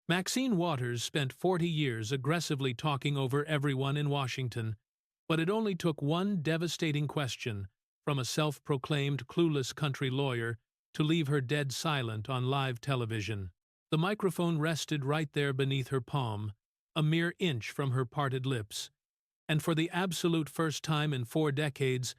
Maxine Waters spent 40 years aggressively talking over everyone in Washington, but it only took one devastating question from a self-proclaimed clueless country lawyer to leave her dead silent on live television. The microphone rested right there beneath her palm, a mere inch from her parted lips. And for the absolute first time in 4 decades,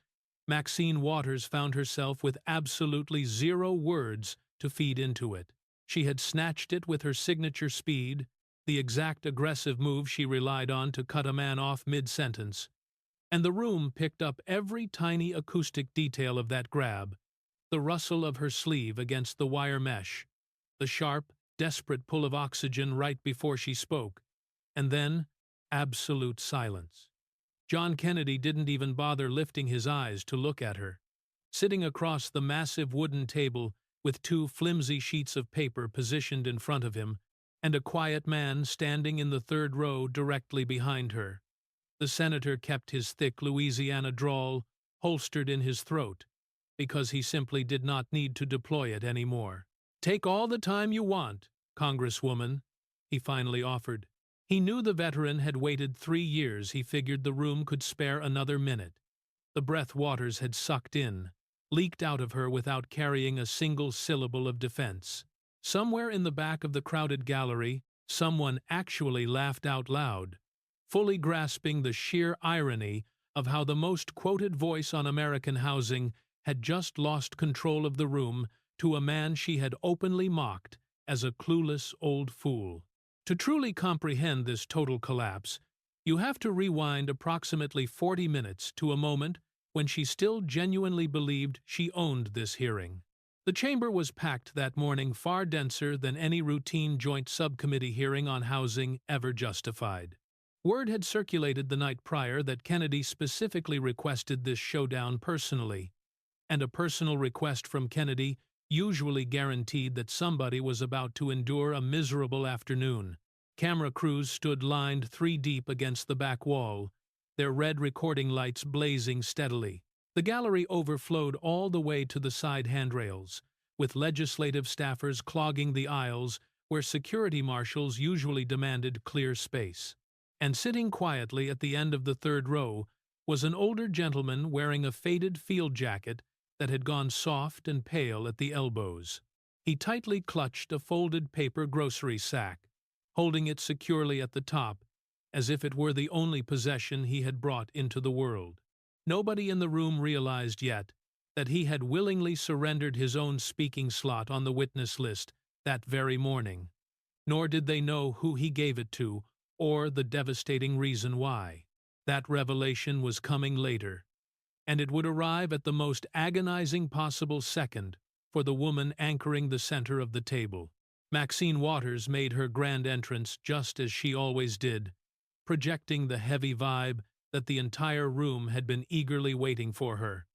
Maxine Waters found herself with absolutely 0 words to feed into it. She had snatched it with her signature speed, the exact aggressive move she relied on to cut a man off mid-sentence. And the room picked up every tiny acoustic detail of that grab: the rustle of her sleeve against the wire mesh, the sharp, desperate pull of oxygen right before she spoke, and then absolute silence. John Kennedy didn't even bother lifting his eyes to look at her. Sitting across the massive wooden table with 2 flimsy sheets of paper positioned in front of him, and a quiet man standing in the 3rd row directly behind her, the senator kept his thick Louisiana drawl holstered in his throat, because he simply did not need to deploy it anymore. "Take all the time you want, Congresswoman," he finally offered. He knew the veteran had waited 3 years. He figured the room could spare another minute. The breath Waters had sucked in leaked out of her without carrying a single syllable of defense. Somewhere in the back of the crowded gallery, someone actually laughed out loud, fully grasping the sheer irony of how the most quoted voice on American housing had just lost control of the room to a man she had openly mocked as a clueless old fool. To truly comprehend this total collapse, you have to rewind approximately 40 minutes to a moment when she still genuinely believed she owned this hearing. The chamber was packed that morning, far denser than any routine joint subcommittee hearing on housing ever justified. Word had circulated the night prior that Kennedy specifically requested this showdown personally, and a personal request from Kennedy usually guaranteed that somebody was about to endure a miserable afternoon. Camera crews stood lined 3 deep against the back wall, their red recording lights blazing steadily. The gallery overflowed all the way to the side handrails, with legislative staffers clogging the aisles where security marshals usually demanded clear space. And sitting quietly at the end of the 3rd row was an older gentleman wearing a faded field jacket that had gone soft and pale at the elbows. He tightly clutched a folded paper grocery sack, holding it securely at the top, as if it were the only possession he had brought into the world. Nobody in the room realized yet that he had willingly surrendered his own speaking slot on the witness list that very morning, nor did they know who he gave it to or the devastating reason why. That revelation was coming later, and it would arrive at the most agonizing possible second for the woman anchoring the center of the table. Maxine Waters made her grand entrance just as she always did, projecting the heavy vibe that the entire room had been eagerly waiting for her,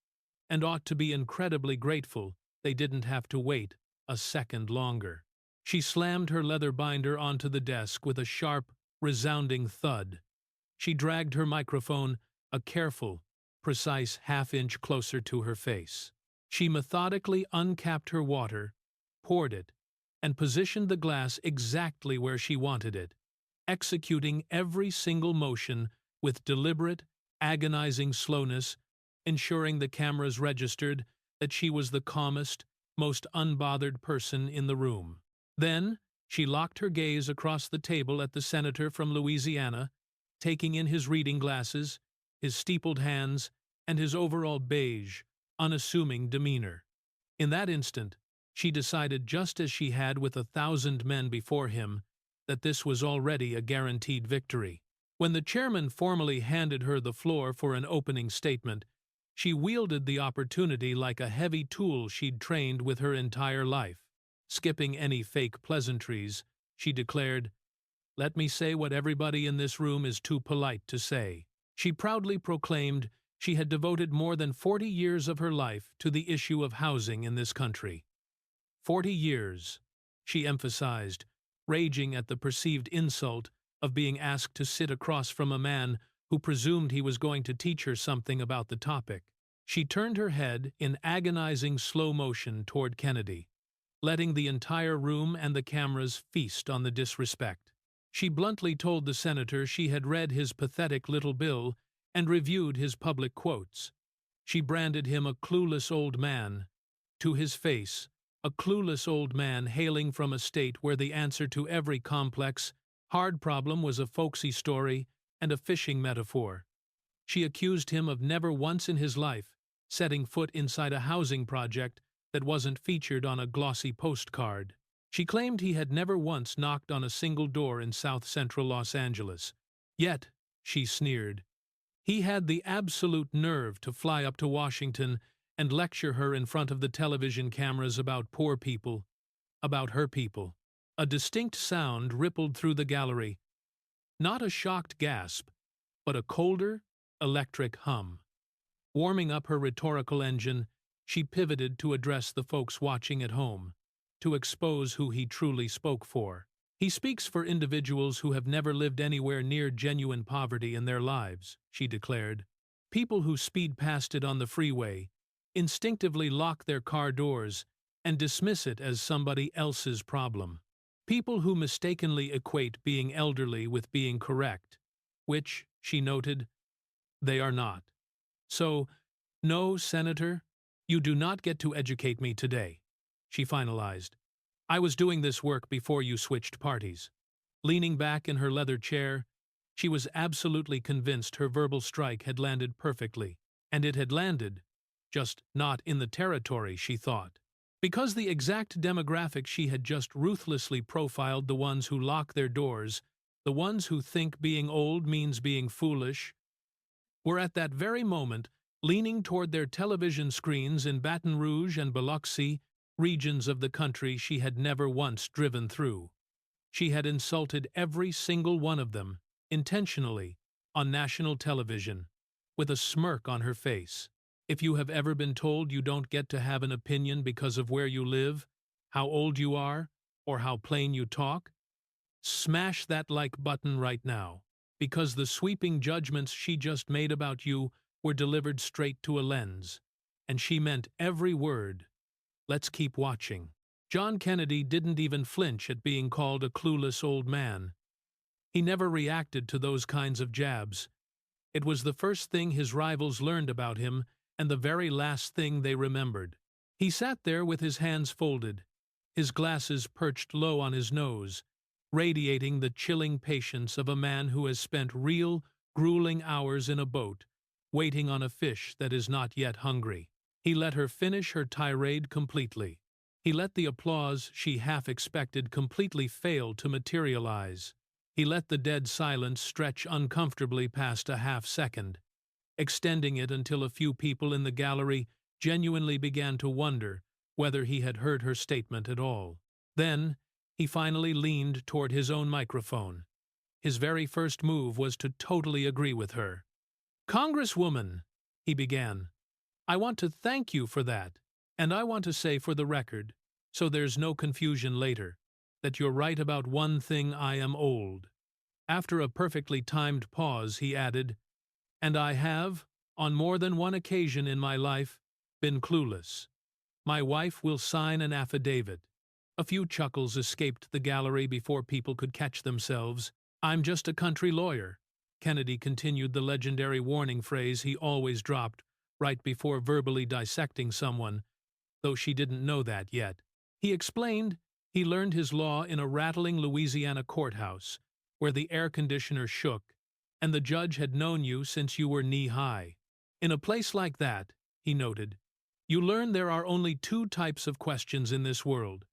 and ought to be incredibly grateful they didn't have to wait a second longer. She slammed her leather binder onto the desk with a sharp, resounding thud. She dragged her microphone a careful, precise half-inch closer to her face. She methodically uncapped her water, poured it, and positioned the glass exactly where she wanted it, executing every single motion with deliberate, agonizing slowness, ensuring the cameras registered that she was the calmest, most unbothered person in the room. Then, she locked her gaze across the table at the senator from Louisiana, taking in his reading glasses, his steepled hands, and his overall beige, unassuming demeanor. In that instant, she decided, just as she had with 1,000 men before him, that this was already a guaranteed victory. When the chairman formally handed her the floor for an opening statement, she wielded the opportunity like a heavy tool she'd trained with her entire life. Skipping any fake pleasantries, she declared, "Let me say what everybody in this room is too polite to say." She proudly proclaimed she had devoted more than 40 years of her life to the issue of housing in this country. 40 years, she emphasized, raging at the perceived insult of being asked to sit across from a man who presumed he was going to teach her something about the topic. She turned her head in agonizing slow motion toward Kennedy. letting the entire room and the cameras feast on the disrespect. She bluntly told the senator she had read his pathetic little bill and reviewed his public quotes. She branded him a clueless old man. To his face, a clueless old man hailing from a state where the answer to every complex, hard problem was a folksy story and a fishing metaphor. She accused him of never once in his life setting foot inside a housing project that wasn't featured on a glossy postcard. She claimed he had never once knocked on a single door in south-central Los Angeles. Yet, she sneered, he had the absolute nerve to fly up to Washington and lecture her in front of the television cameras about poor people, about her people. A distinct sound rippled through the gallery. Not a shocked gasp, but a colder, electric hum. Warming up her rhetorical engine, she pivoted to address the folks watching at home, to expose who he truly spoke for. He speaks for individuals who have never lived anywhere near genuine poverty in their lives, she declared. People who speed past it on the freeway, instinctively lock their car doors, and dismiss it as somebody else's problem. People who mistakenly equate being elderly with being correct, which, she noted, they are not. So, no, Senator, you do not get to educate me today, she finalized. I was doing this work before you switched parties. Leaning back in her leather chair, she was absolutely convinced her verbal strike had landed perfectly, and it had landed, just not in the territory, she thought. Because the exact demographic she had just ruthlessly profiled, the ones who lock their doors, the ones who think being old means being foolish, were at that very moment leaning toward their television screens in Baton Rouge and Biloxi, regions of the country she had never once driven through. She had insulted every single one of them, intentionally, on national television, with a smirk on her face. If you have ever been told you don't get to have an opinion because of where you live, how old you are, or how plain you talk, smash that like button right now, because the sweeping judgments she just made about you were delivered straight to a lens, and she meant every word. Let's keep watching. John Kennedy didn't even flinch at being called a clueless old man. He never reacted to those kinds of jabs. It was the first thing his rivals learned about him and the very last thing they remembered. He sat there with his hands folded, his glasses perched low on his nose, radiating the chilling patience of a man who has spent real, grueling hours in a boat, waiting on a fish that is not yet hungry. He let her finish her tirade completely. He let the applause she half expected completely fail to materialize. He let the dead silence stretch uncomfortably past a half-second, extending it until a few people in the gallery genuinely began to wonder whether he had heard her statement at all. Then, he finally leaned toward his own microphone. His very first move was to totally agree with her. "Congresswoman," he began, "I want to thank you for that, and I want to say for the record, so there's no confusion later, that you're right about one thing: I am old." After a perfectly timed pause, he added, "And I have, on more than one occasion in my life, been clueless. My wife will sign an affidavit." A few chuckles escaped the gallery before people could catch themselves. "I'm just a country lawyer," Kennedy continued, the legendary warning phrase he always dropped right before verbally dissecting someone, though she didn't know that yet. He explained he learned his law in a rattling Louisiana courthouse, where the air conditioner shook, and the judge had known you since you were knee-high. In a place like that, he noted, you learn there are only two types of questions in this world: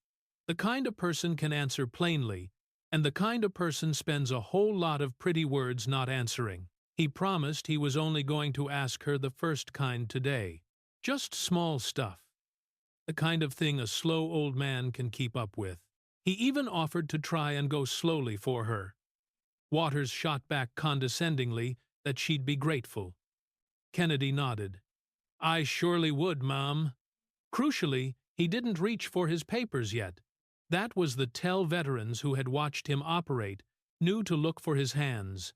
the kind a person can answer plainly, and the kind a person spends a whole lot of pretty words not answering. He promised he was only going to ask her the first kind today. Just small stuff. The kind of thing a slow old man can keep up with. He even offered to try and go slowly for her. Waters shot back condescendingly that she'd be grateful. Kennedy nodded. "I surely would, Mom." Crucially, he didn't reach for his papers yet. That was the tell veterans who had watched him operate knew to look for his hands.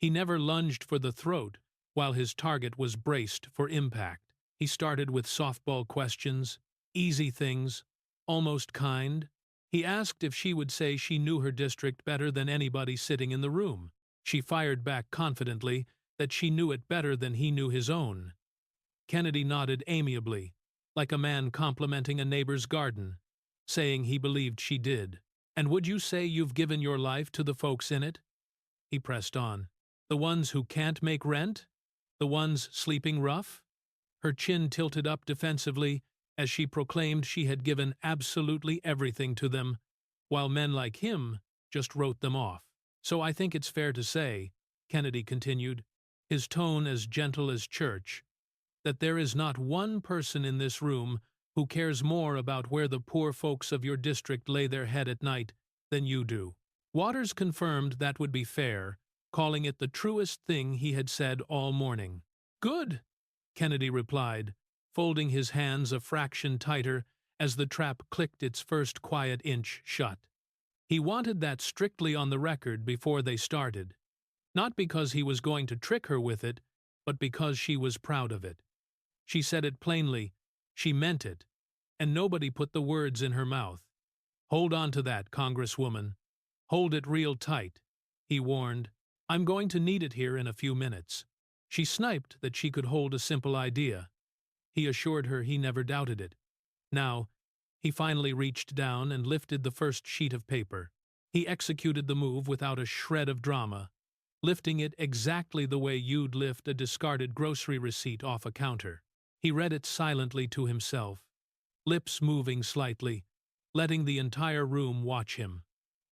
He never lunged for the throat while his target was braced for impact. He started with softball questions, easy things. almost kind. He asked if she would say she knew her district better than anybody sitting in the room. She fired back confidently that she knew it better than he knew his own. Kennedy nodded amiably, like a man complimenting a neighbor's garden, saying he believed she did. "And would you say you've given your life to the folks in it?" He pressed on. "The ones who can't make rent? The ones sleeping rough?" Her chin tilted up defensively as she proclaimed she had given absolutely everything to them, while men like him just wrote them off. "So I think it's fair to say," Kennedy continued, his tone as gentle as church, "that there is not one person in this room who cares more about where the poor folks of your district lay their head at night than you do." Waters confirmed that would be fair, calling it the truest thing he had said all morning. "Good," Kennedy replied, folding his hands a fraction tighter as the trap clicked its first quiet inch shut. He wanted that strictly on the record before they started, not because he was going to trick her with it, but because she was proud of it. She said it plainly, she meant it, and nobody put the words in her mouth. "Hold on to that, Congresswoman. Hold it real tight," he warned. "I'm going to need it here in a few minutes." She sniped that she could hold a simple idea. He assured her he never doubted it. Now, he finally reached down and lifted the first sheet of paper. He executed the move without a shred of drama, lifting it exactly the way you'd lift a discarded grocery receipt off a counter. He read it silently to himself, lips moving slightly, letting the entire room watch him.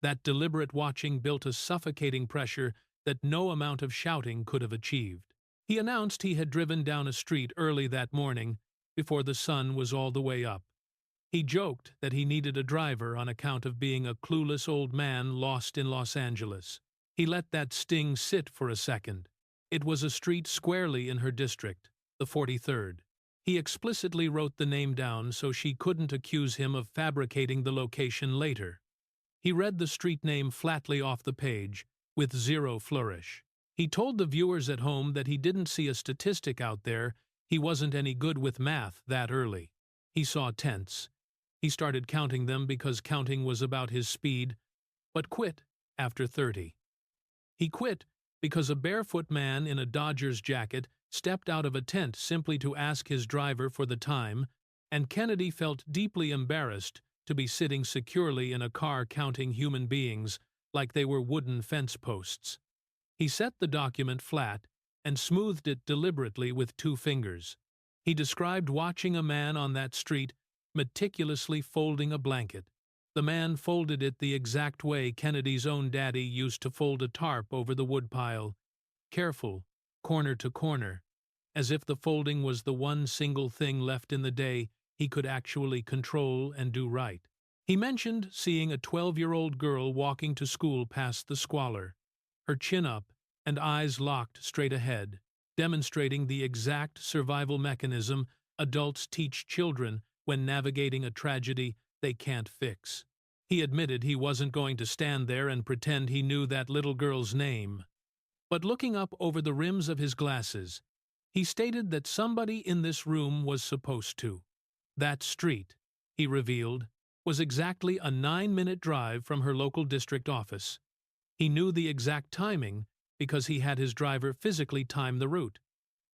That deliberate watching built a suffocating pressure that no amount of shouting could have achieved. He announced he had driven down a street early that morning, before the sun was all the way up. He joked that he needed a driver on account of being a clueless old man lost in Los Angeles. He let that sting sit for a second. It was a street squarely in her district, the 43rd. He explicitly wrote the name down so she couldn't accuse him of fabricating the location later. He read the street name flatly off the page, with zero flourish. He told the viewers at home that he didn't see a statistic out there. He wasn't any good with math that early. He saw tenths. He started counting them because counting was about his speed, but quit after 30. He quit because a barefoot man in a Dodgers jacket stepped out of a tent simply to ask his driver for the time, and Kennedy felt deeply embarrassed to be sitting securely in a car counting human beings like they were wooden fence posts. He set the document flat and smoothed it deliberately with 2 fingers. He described watching a man on that street meticulously folding a blanket. The man folded it the exact way Kennedy's own daddy used to fold a tarp over the woodpile, careful, corner to corner, as if the folding was the one single thing left in the day he could actually control and do right. He mentioned seeing a 12-year-old girl walking to school past the squalor, her chin up and eyes locked straight ahead, demonstrating the exact survival mechanism adults teach children when navigating a tragedy they can't fix. He admitted he wasn't going to stand there and pretend he knew that little girl's name. But looking up over the rims of his glasses, he stated that somebody in this room was supposed to. That street, he revealed, was exactly a 9-minute drive from her local district office. He knew the exact timing because he had his driver physically time the route.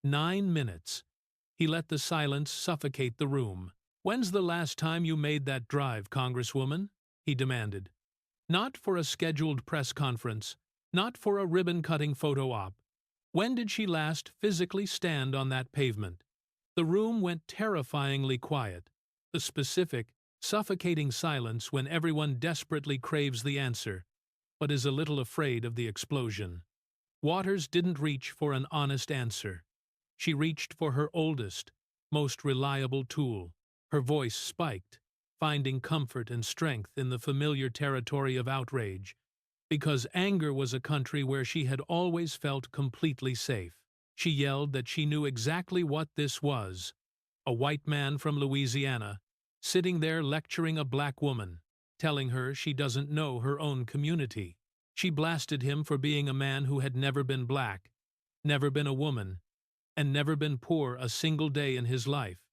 9 minutes. He let the silence suffocate the room. "When's the last time you made that drive, Congresswoman?" he demanded. Not for a scheduled press conference, not for a ribbon-cutting photo op. When did she last physically stand on that pavement? The room went terrifyingly quiet, the specific, suffocating silence when everyone desperately craves the answer, but is a little afraid of the explosion. Waters didn't reach for an honest answer. She reached for her oldest, most reliable tool. Her voice spiked, finding comfort and strength in the familiar territory of outrage, because anger was a country where she had always felt completely safe. She yelled that she knew exactly what this was: a white man from Louisiana, sitting there lecturing a black woman, telling her she doesn't know her own community. She blasted him for being a man who had never been black, never been a woman, and never been poor a single day in his life,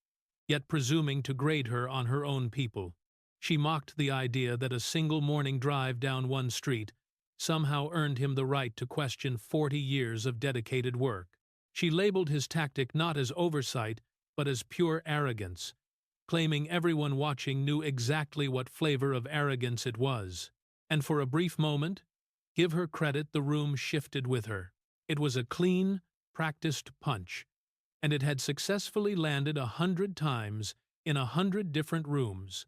yet presuming to grade her on her own people. She mocked the idea that a single morning drive down one street somehow earned him the right to question 40 years of dedicated work. She labeled his tactic not as oversight, but as pure arrogance, claiming everyone watching knew exactly what flavor of arrogance it was. And for a brief moment, give her credit, the room shifted with her. It was a clean, practiced punch, and it had successfully landed 100 times in 100 different rooms.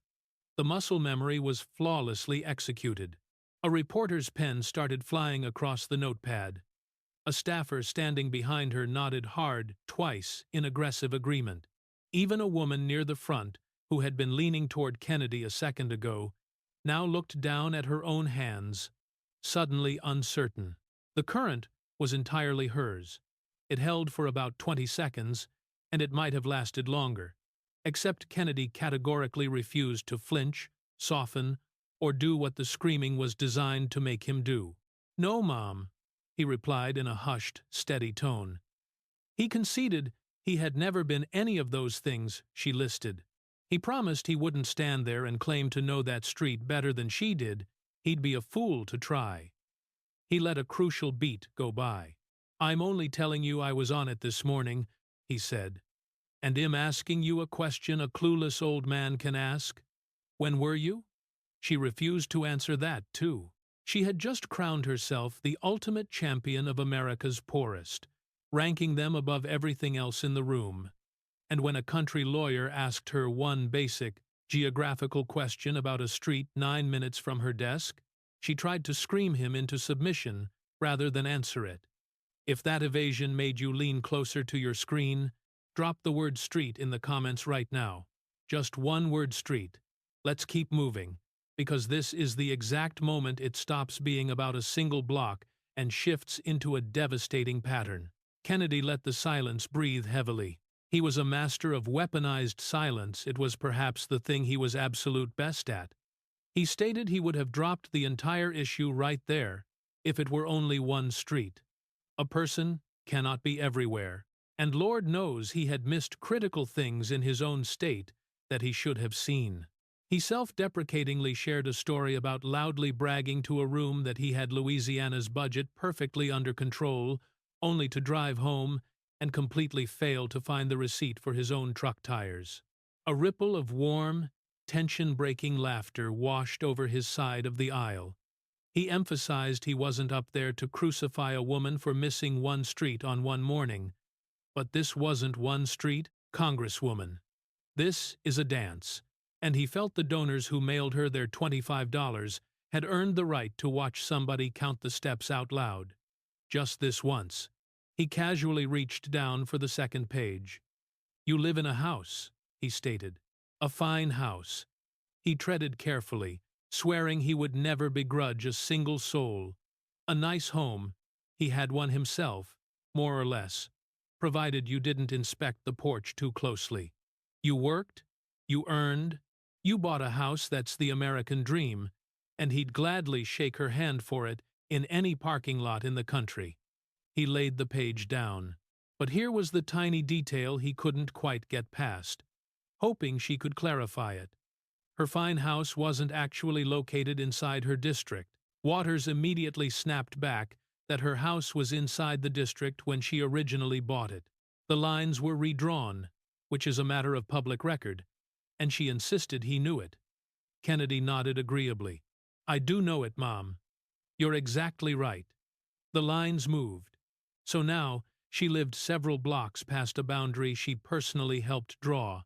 The muscle memory was flawlessly executed. A reporter's pen started flying across the notepad. A staffer standing behind her nodded hard twice in aggressive agreement. Even a woman near the front, who had been leaning toward Kennedy a second ago, now looked down at her own hands, suddenly uncertain. The current was entirely hers. It held for about 20 seconds, and it might have lasted longer, except Kennedy categorically refused to flinch, soften, or do what the screaming was designed to make him do. "No, Mom," he replied in a hushed, steady tone. He conceded he had never been any of those things she listed. He promised he wouldn't stand there and claim to know that street better than she did. He'd be a fool to try. He let a crucial beat go by. "I'm only telling you I was on it this morning," he said. "And I'm asking you a question a clueless old man can ask. When were you?" She refused to answer that, too. She had just crowned herself the ultimate champion of America's poorest, ranking them above everything else in the room. And when a country lawyer asked her one basic, geographical question about a street 9 minutes from her desk, she tried to scream him into submission rather than answer it. If that evasion made you lean closer to your screen, drop the word street in the comments right now. Just one word, street. Let's keep moving, because this is the exact moment it stops being about a single block and shifts into a devastating pattern. Kennedy let the silence breathe heavily. He was a master of weaponized silence. It was perhaps the thing he was absolute best at. He stated he would have dropped the entire issue right there if it were only one street. A person cannot be everywhere, and Lord knows he had missed critical things in his own state that he should have seen. He self-deprecatingly shared a story about loudly bragging to a room that he had Louisiana's budget perfectly under control, only to drive home and completely fail to find the receipt for his own truck tires. A ripple of warm, tension-breaking laughter washed over his side of the aisle. He emphasized he wasn't up there to crucify a woman for missing one street on one morning. But this wasn't one street, Congresswoman. This is a dance. And he felt the donors who mailed her their $25 had earned the right to watch somebody count the steps out loud. Just this once. He casually reached down for the second page. "You live in a house," he stated. "A fine house." He treaded carefully, swearing he would never begrudge a single soul. A nice home. He had one himself, more or less, provided you didn't inspect the porch too closely. You worked, you earned, you bought a house. That's the American dream, and he'd gladly shake her hand for it in any parking lot in the country. He laid the page down. But here was the tiny detail he couldn't quite get past, hoping she could clarify it. Her fine house wasn't actually located inside her district. Waters immediately snapped back that her house was inside the district when she originally bought it. The lines were redrawn, which is a matter of public record, and she insisted he knew it. Kennedy nodded agreeably. "I do know it, Mom. You're exactly right." The lines moved. So now she lived several blocks past a boundary she personally helped draw,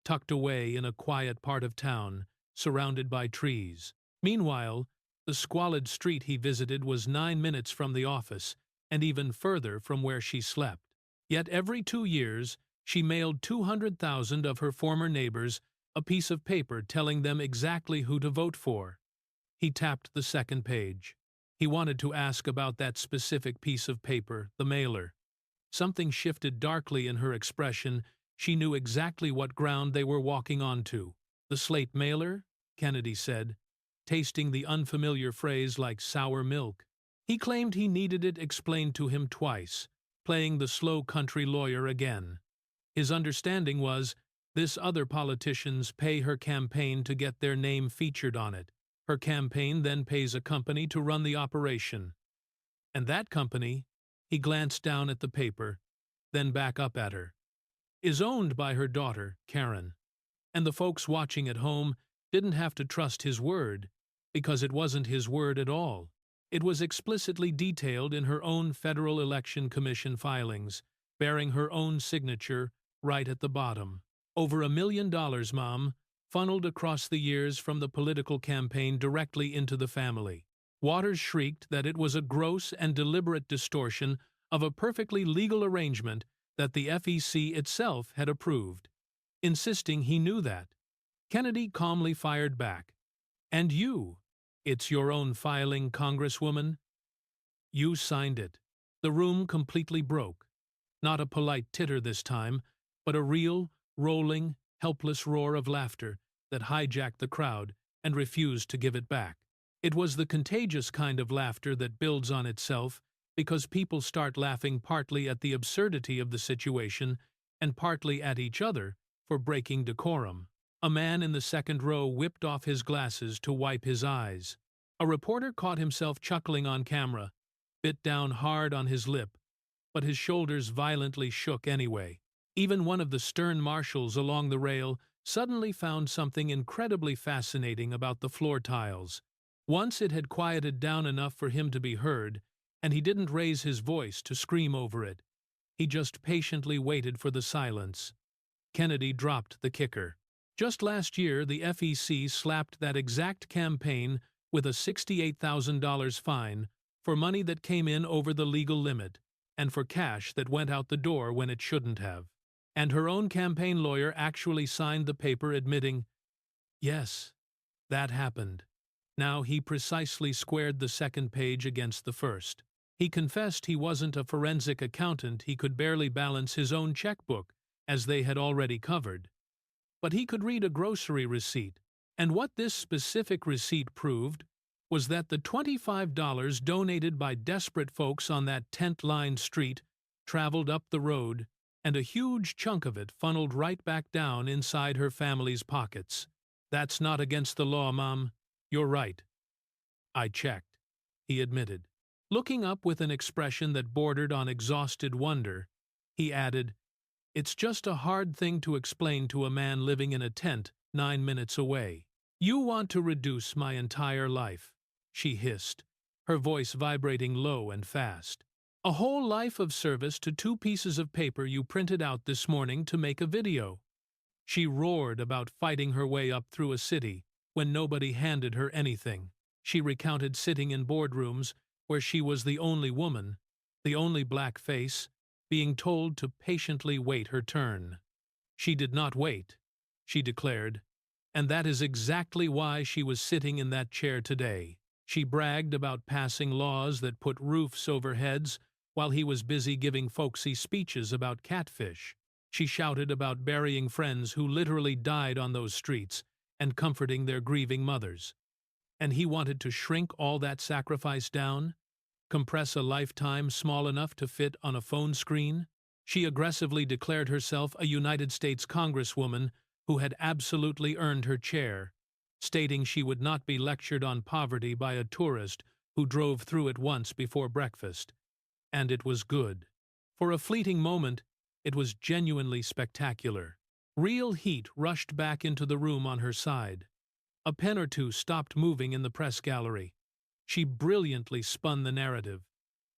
tucked away in a quiet part of town, surrounded by trees. Meanwhile, the squalid street he visited was 9 minutes from the office and even further from where she slept. Yet every 2 years, she mailed 200,000 of her former neighbors a piece of paper telling them exactly who to vote for. He tapped the second page. He wanted to ask about that specific piece of paper, the mailer. Something shifted darkly in her expression. She knew exactly what ground they were walking onto. "The slate mailer?" Kennedy said, tasting the unfamiliar phrase like sour milk. He claimed he needed it explained to him twice, playing the slow country lawyer again. His understanding was, This other politicians pay her campaign to get their name featured on it. Her campaign then pays a company to run the operation. And that company, he glanced down at the paper, then back up at her, is owned by her daughter, Karen. And the folks watching at home didn't have to trust his word, because it wasn't his word at all. It was explicitly detailed in her own Federal Election Commission filings, bearing her own signature right at the bottom. Over $1 million, Mom, funneled across the years from the political campaign directly into the family. Waters shrieked that it was a gross and deliberate distortion of a perfectly legal arrangement that the FEC itself had approved, insisting he knew that. Kennedy calmly fired back. "And you? It's your own filing, Congresswoman. You signed it." The room completely broke. Not a polite titter this time, but a real, rolling, helpless roar of laughter that hijacked the crowd and refused to give it back. It was the contagious kind of laughter that builds on itself because people start laughing partly at the absurdity of the situation and partly at each other for breaking decorum. A man in the second row whipped off his glasses to wipe his eyes. A reporter caught himself chuckling on camera, bit down hard on his lip, but his shoulders violently shook anyway. Even one of the stern marshals along the rail suddenly found something incredibly fascinating about the floor tiles. Once it had quieted down enough for him to be heard, and he didn't raise his voice to scream over it. He just patiently waited for the silence. Kennedy dropped the kicker. Just last year, the FEC slapped that exact campaign with a $68,000 fine for money that came in over the legal limit, and for cash that went out the door when it shouldn't have. And her own campaign lawyer actually signed the paper admitting, yes, that happened. Now he precisely squared the second page against the first. He confessed he wasn't a forensic accountant, he could barely balance his own checkbook, as they had already covered. But he could read a grocery receipt, and what this specific receipt proved was that the $25 donated by desperate folks on that tent-lined street traveled up the road, and a huge chunk of it funneled right back down inside her family's pockets. "That's not against the law, Mom. You're right." "I checked," he admitted. Looking up with an expression that bordered on exhausted wonder, he added, "It's just a hard thing to explain to a man living in a tent 9 minutes away." "You want to reduce my entire life," she hissed, her voice vibrating low and fast. "A whole life of service to 2 pieces of paper you printed out this morning to make a video." She roared about fighting her way up through a city when nobody handed her anything. She recounted sitting in boardrooms where she was the only woman, the only black face, being told to patiently wait her turn. She did not wait, she declared, and that is exactly why she was sitting in that chair today. She bragged about passing laws that put roofs over heads while he was busy giving folksy speeches about catfish. She shouted about burying friends who literally died on those streets and comforting their grieving mothers. And he wanted to shrink all that sacrifice down? Compress a lifetime small enough to fit on a phone screen? She aggressively declared herself a United States Congresswoman who had absolutely earned her chair, stating she would not be lectured on poverty by a tourist who drove through it once before breakfast. And it was good. For a fleeting moment, it was genuinely spectacular. Real heat rushed back into the room on her side. A pen or two stopped moving in the press gallery. She brilliantly spun the narrative,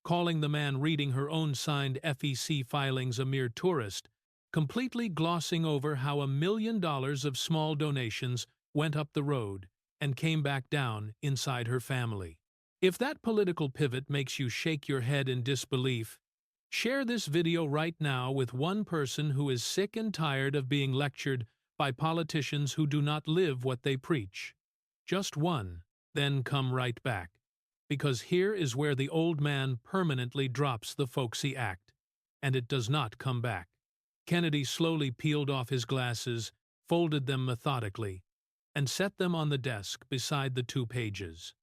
calling the man reading her own signed FEC filings a mere tourist, completely glossing over how $1 million of small donations went up the road and came back down inside her family. If that political pivot makes you shake your head in disbelief, share this video right now with one person who is sick and tired of being lectured by politicians who do not live what they preach. Just one, then come right back. Because here is where the old man permanently drops the folksy act, and it does not come back. Kennedy slowly peeled off his glasses, folded them methodically, and set them on the desk beside the 2 pages.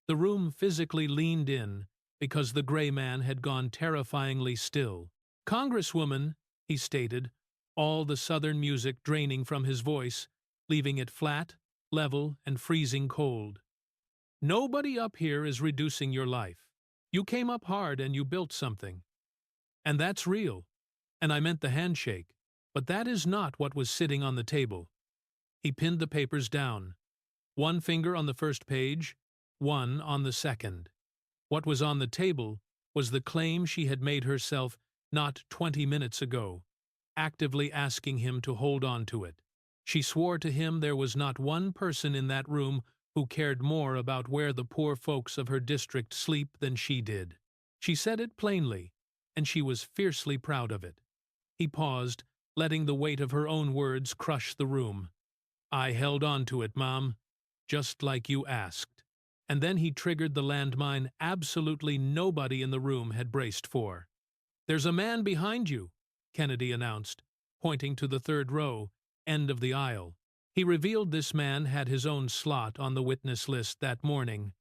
The room physically leaned in because the gray man had gone terrifyingly still. "Congresswoman," he stated, all the southern music draining from his voice, leaving it flat, level, and freezing cold. Nobody up here is reducing your life. You came up hard and you built something. And that's real. And I meant the handshake. But that is not what was sitting on the table. He pinned the papers down. One finger on the first page, one on the second. What was on the table was the claim she had made herself not 20 minutes ago, actively asking him to hold on to it. She swore to him there was not one person in that room who cared more about where the poor folks of her district sleep than she did. She said it plainly, and she was fiercely proud of it. He paused, letting the weight of her own words crush the room. I held on to it, Mom, just like you asked. And then he triggered the landmine absolutely nobody in the room had braced for. There's a man behind you, Kennedy announced, pointing to the third row, end of the aisle. He revealed this man had his own slot on the witness list that morning.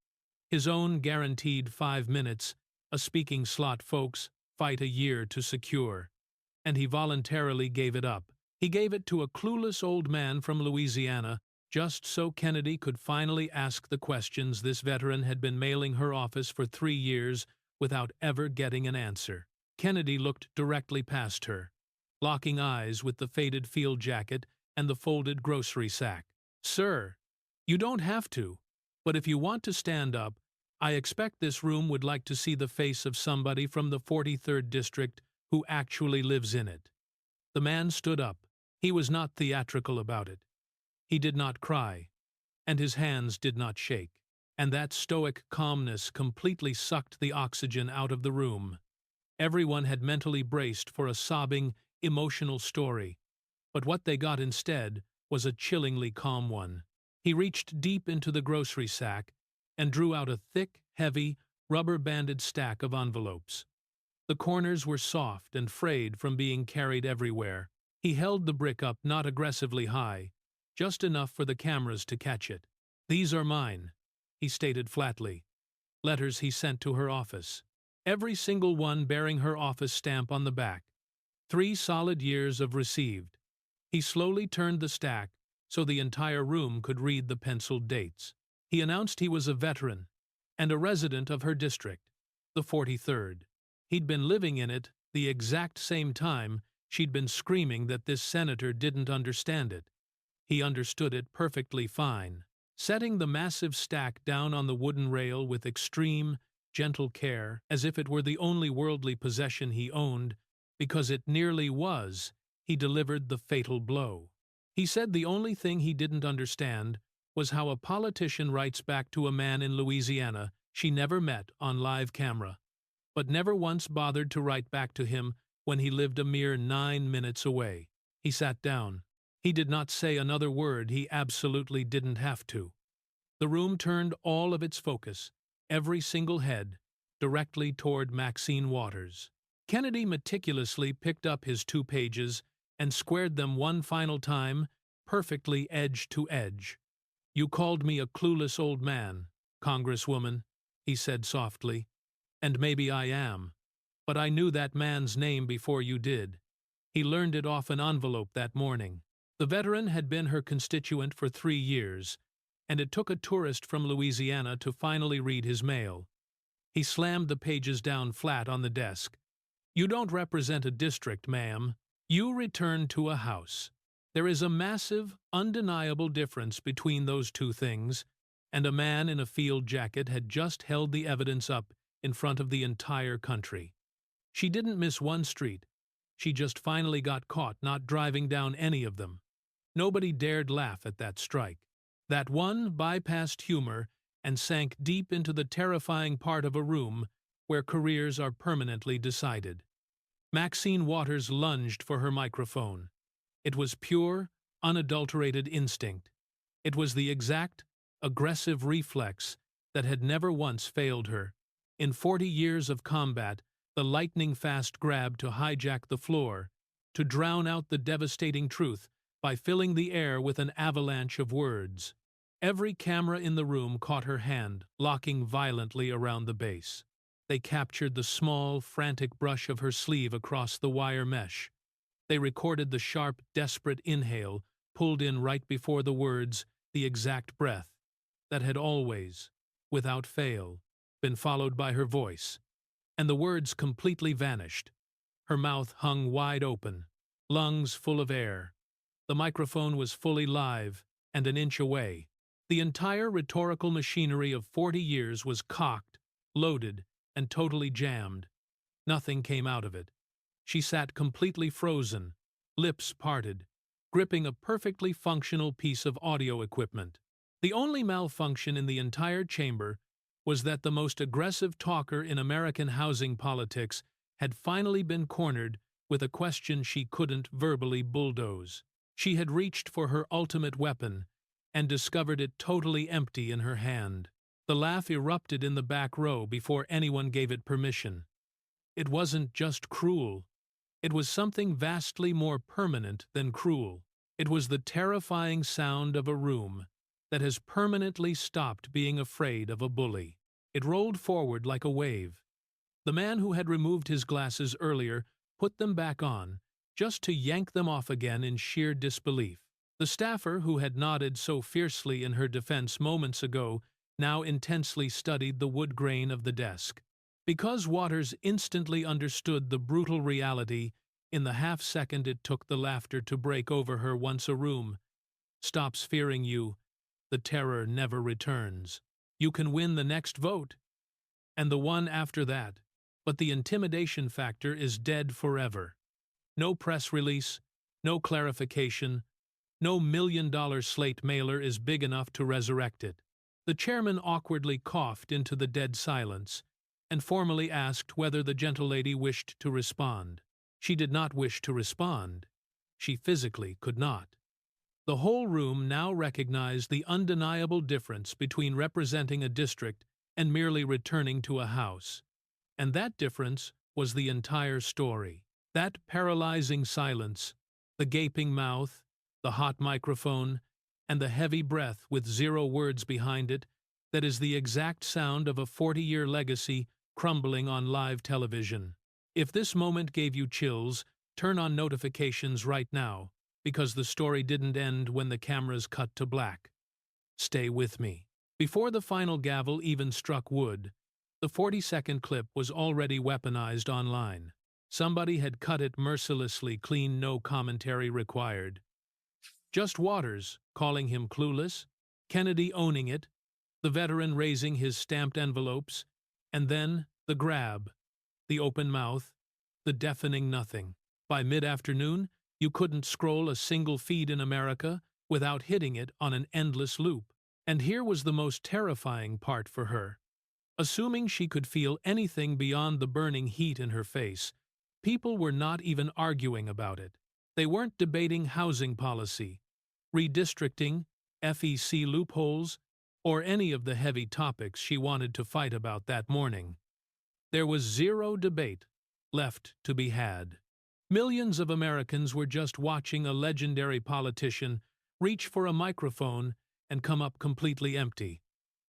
His own guaranteed 5 minutes, a speaking slot folks fight a year to secure. And he voluntarily gave it up. He gave it to a clueless old man from Louisiana, just so Kennedy could finally ask the questions this veteran had been mailing her office for 3 years without ever getting an answer. Kennedy looked directly past her, locking eyes with the faded field jacket and the folded grocery sack. Sir, you don't have to, but if you want to stand up, I expect this room would like to see the face of somebody from the 43rd District who actually lives in it. The man stood up. He was not theatrical about it. He did not cry, and his hands did not shake, and that stoic calmness completely sucked the oxygen out of the room. Everyone had mentally braced for a sobbing, emotional story, but what they got instead was a chillingly calm one. He reached deep into the grocery sack and drew out a thick, heavy, rubber-banded stack of envelopes. The corners were soft and frayed from being carried everywhere. He held the brick up not aggressively high, just enough for the cameras to catch it. These are mine, he stated flatly. Letters he sent to her office. Every single one bearing her office stamp on the back. 3 solid years of received. He slowly turned the stack so the entire room could read the penciled dates. He announced he was a veteran and a resident of her district, the 43rd. He'd been living in it the exact same time she'd been screaming that this senator didn't understand it. He understood it perfectly fine. Setting the massive stack down on the wooden rail with extreme, gentle care, as if it were the only worldly possession he owned, because it nearly was, he delivered the fatal blow. He said the only thing he didn't understand was how a politician writes back to a man in Louisiana she never met on live camera, but never once bothered to write back to him when he lived a mere 9 minutes away. He sat down. He did not say another word he absolutely didn't have to. The room turned all of its focus, every single head, directly toward Maxine Waters. Kennedy meticulously picked up his 2 pages and squared them one final time, perfectly edge to edge. You called me a clueless old man, Congresswoman, he said softly. And maybe I am. But I knew that man's name before you did. He learned it off an envelope that morning. The veteran had been her constituent for 3 years, and it took a tourist from Louisiana to finally read his mail. He slammed the pages down flat on the desk. You don't represent a district, ma'am. You return to a house. There is a massive, undeniable difference between those 2 things, and a man in a field jacket had just held the evidence up in front of the entire country. She didn't miss one street. She just finally got caught not driving down any of them. Nobody dared laugh at that strike. That one bypassed humor and sank deep into the terrifying part of a room where careers are permanently decided. Maxine Waters lunged for her microphone. It was pure, unadulterated instinct. It was the exact, aggressive reflex that had never once failed her. In 40 years of combat, the lightning-fast grab to hijack the floor, to drown out the devastating truth by filling the air with an avalanche of words. Every camera in the room caught her hand, locking violently around the base. They captured the small, frantic brush of her sleeve across the wire mesh, They recorded the sharp, desperate inhale pulled in right before the words, the exact breath, that had always, without fail, been followed by her voice. And the words completely vanished. Her mouth hung wide open, lungs full of air. The microphone was fully live and an inch away. The entire rhetorical machinery of 40 years was cocked, loaded, and totally jammed. Nothing came out of it. She sat completely frozen, lips parted, gripping a perfectly functional piece of audio equipment. The only malfunction in the entire chamber was that the most aggressive talker in American housing politics had finally been cornered with a question she couldn't verbally bulldoze. She had reached for her ultimate weapon and discovered it totally empty in her hand. The laugh erupted in the back row before anyone gave it permission. It wasn't just cruel. It was something vastly more permanent than cruel. It was the terrifying sound of a room that has permanently stopped being afraid of a bully. It rolled forward like a wave. The man who had removed his glasses earlier put them back on, just to yank them off again in sheer disbelief. The staffer who had nodded so fiercely in her defense moments ago now intensely studied the wood grain of the desk. Because Waters instantly understood the brutal reality in the half-second it took the laughter to break over her once a room stops fearing you, the terror never returns. You can win the next vote, and the one after that, but the intimidation factor is dead forever. No press release, no clarification, no $1 million slate mailer is big enough to resurrect it. The chairman awkwardly coughed into the dead silence and formally asked whether the gentlelady wished to respond. She did not wish to respond. She physically could not. The whole room now recognized the undeniable difference between representing a district and merely returning to a house. And that difference was the entire story. That paralyzing silence, the gaping mouth, the hot microphone, and the heavy breath with 0 words behind it, that is the exact sound of a 40-year legacy crumbling on live television. If this moment gave you chills, turn on notifications right now, because the story didn't end when the cameras cut to black. Stay with me. Before the final gavel even struck wood, the 40-second clip was already weaponized online. Somebody had cut it mercilessly clean, no commentary required. Just Waters calling him clueless, Kennedy owning it, the veteran raising his stamped envelopes, and then the grab, the open mouth, the deafening nothing. By mid-afternoon, you couldn't scroll a single feed in America without hitting it on an endless loop. And here was the most terrifying part for her. Assuming she could feel anything beyond the burning heat in her face, people were not even arguing about it. They weren't debating housing policy, redistricting, FEC loopholes, or any of the heavy topics she wanted to fight about that morning. There was 0 debate left to be had. Millions of Americans were just watching a legendary politician reach for a microphone and come up completely empty,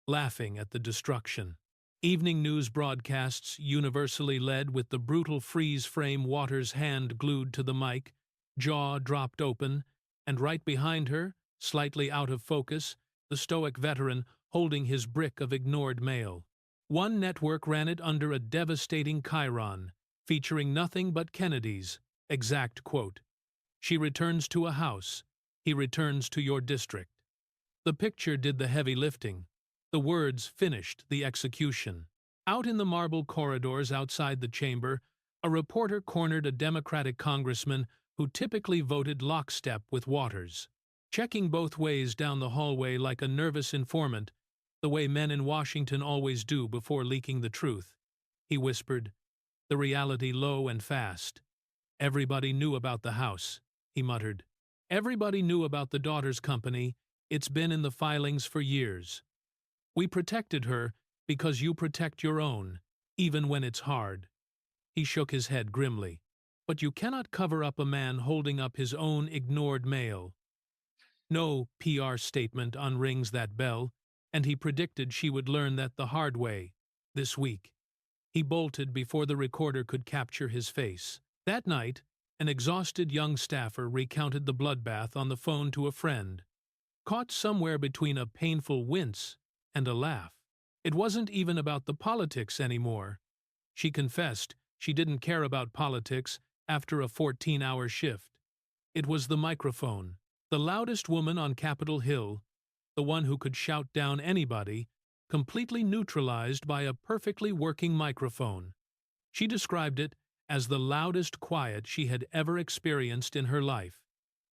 laughing at the destruction. Evening news broadcasts universally led with the brutal freeze-frame Waters' hand glued to the mic, jaw dropped open, and right behind her, slightly out of focus, the stoic veteran holding his brick of ignored mail. One network ran it under a devastating chyron, featuring nothing but Kennedy's exact quote. She returns to a house. He returns to your district. The picture did the heavy lifting. The words finished the execution. Out in the marble corridors outside the chamber, a reporter cornered a Democratic congressman who typically voted lockstep with Waters. Checking both ways down the hallway like a nervous informant, the way men in Washington always do before leaking the truth, he whispered, the reality low and fast. Everybody knew about the house, he muttered. Everybody knew about the daughter's company. It's been in the filings for years. We protected her because you protect your own, even when it's hard. He shook his head grimly. But you cannot cover up a man holding up his own ignored mail. No PR statement unrings that bell, and he predicted she would learn that the hard way, this week. He bolted before the recorder could capture his face. That night, An exhausted young staffer recounted the bloodbath on the phone to a friend, caught somewhere between a painful wince and a laugh. It wasn't even about the politics anymore. She confessed she didn't care about politics after a 14-hour shift. It was the microphone, the loudest woman on Capitol Hill, the one who could shout down anybody, completely neutralized by a perfectly working microphone. She described it as the loudest quiet she had ever experienced in her life,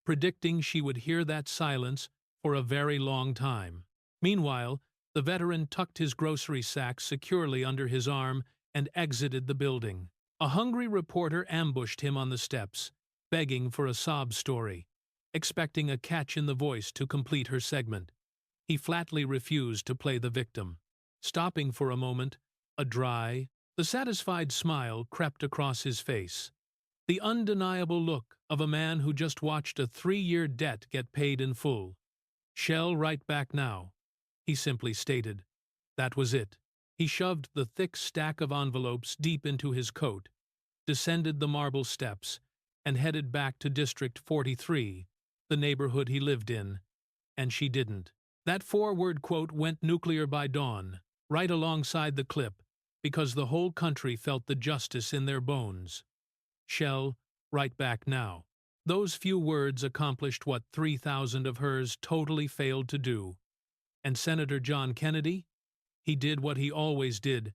predicting she would hear that silence for a very long time. Meanwhile, the veteran tucked his grocery sack securely under his arm and exited the building. A hungry reporter ambushed him on the steps, begging for a sob story, expecting a catch in the voice to complete her segment. He flatly refused to play the victim. Stopping for a moment, the satisfied smile crept across his face. The undeniable look of a man who just watched a 3-year debt get paid in full. "Shall write back now," he simply stated. That was it. He shoved the thick stack of envelopes deep into his coat, descended the marble steps, and headed back to District 43, the neighborhood he lived in. And she didn't. That 4-word quote went nuclear by dawn, right alongside the clip, because the whole country felt the justice in their bones. Shall write back now. Those few words accomplished what 3,000 of hers totally failed to do. And Senator John Kennedy? He did what he always did,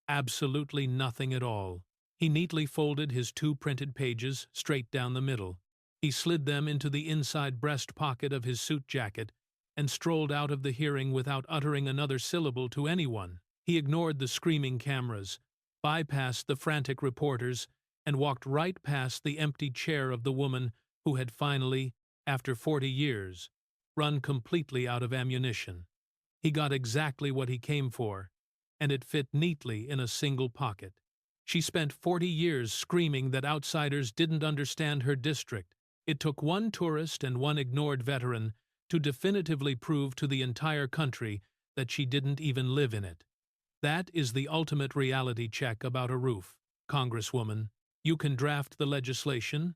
absolutely nothing at all. He neatly folded his 2 printed pages straight down the middle. He slid them into the inside breast pocket of his suit jacket and strolled out of the hearing without uttering another syllable to anyone. He ignored the screaming cameras, bypassed the frantic reporters, and walked right past the empty chair of the woman who had finally, after 40 years, run completely out of ammunition. He got exactly what he came for, and it fit neatly in a single pocket. She spent 40 years screaming that outsiders didn't understand her district. It took one tourist and one ignored veteran to definitively prove to the entire country that she didn't even live in it. That is the ultimate reality check about a roof, Congresswoman. You can draft the legislation,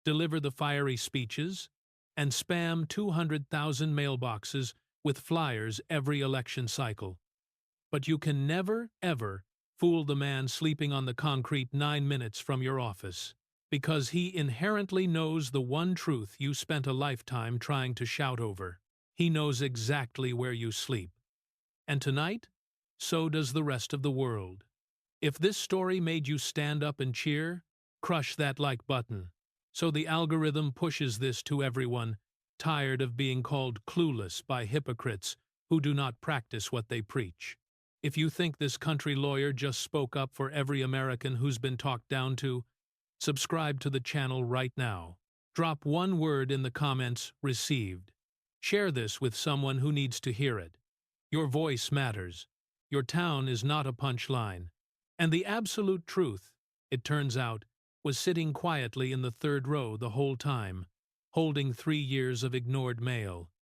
deliver the fiery speeches, and spam 200,000 mailboxes with flyers every election cycle. But you can never, ever fool the man sleeping on the concrete 9 minutes from your office, because he inherently knows the one truth you spent a lifetime trying to shout over. He knows exactly where you sleep. And tonight, so does the rest of the world. If this story made you stand up and cheer, crush that like button, so the algorithm pushes this to everyone, tired of being called clueless by hypocrites who do not practice what they preach. If you think this country lawyer just spoke up for every American who's been talked down to, subscribe to the channel right now. Drop 1 word in the comments, "Received." Share this with someone who needs to hear it. Your voice matters. Your town is not a punchline. And the absolute truth, it turns out, was sitting quietly in the 3rd row the whole time, holding 3 years of ignored mail.